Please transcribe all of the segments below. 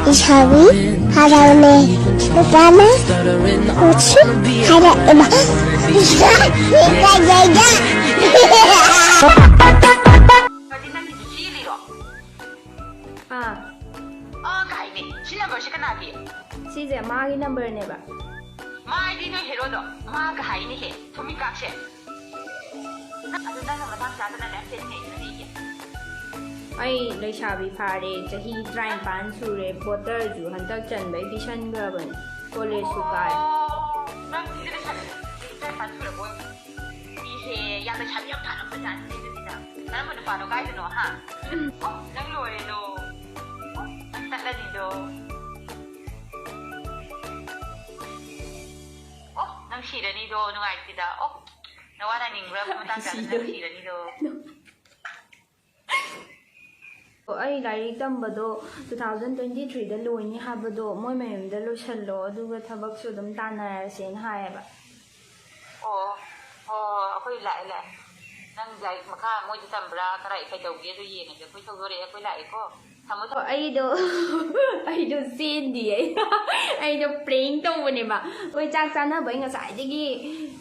이샤비 바람에 바람에 우치 바람에 시제 마기 넘버네바 마이디는 헤로도 마가 하이니 해 토미각셰 아주 나는 마당 자드는 랩세네 이게 ai lấy xà bị phá để cho hi trai bán su để butter dù hắn ta chân mấy đi chân cơ bẩn cô lê su cài 난 이들의 잘 반수를 뭐 이세 야도 잠이 없다는 거지 않습니다. 나는 뭐는 바로 가이드노 하. 낭로에도 딱딱이도 낭 시련이도 누가 있다. 나와 나는 그래 보면 딱딱이 낭 시련이도 ai like तंबदो 2023 दा लोइनी हाबदो मोय मयमदा लोसल्लो अदुगा थबक सु दम तानारसेन हायबा अखोई लाए नंग जाय मखा मोय तंबरा खराय kai tawge do yeng ga khoi thogore akhoi lai ko thamo ai do sin di ai do prank tawne ba oi chak chana bai nga sai digi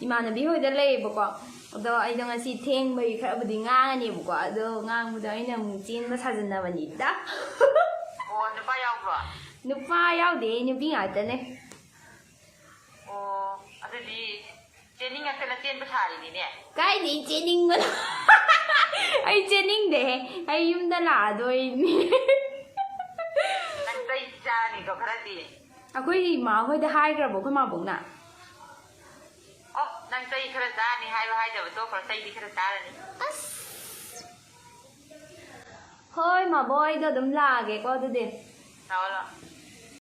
imanabi hoi da lei ba ko ado ai do ngasi theng bai khara budi ngani ba ko ado ngang bu da ai na mu chin ba sajana ba ni da nupa yaw ba nupa yaw de nupi nga ta ne adudi training at na chen ba thari ni ne kai ni training ba ai training de ai yum da la doi ni nang dai cha ni ko khara di akoi ma hoi da hai gra bo khoi ma bo na nang dai khara da ni hai ba hai da to khara dai di khara da ni thôi mà boy do đấm là cái con tôi đi sao lo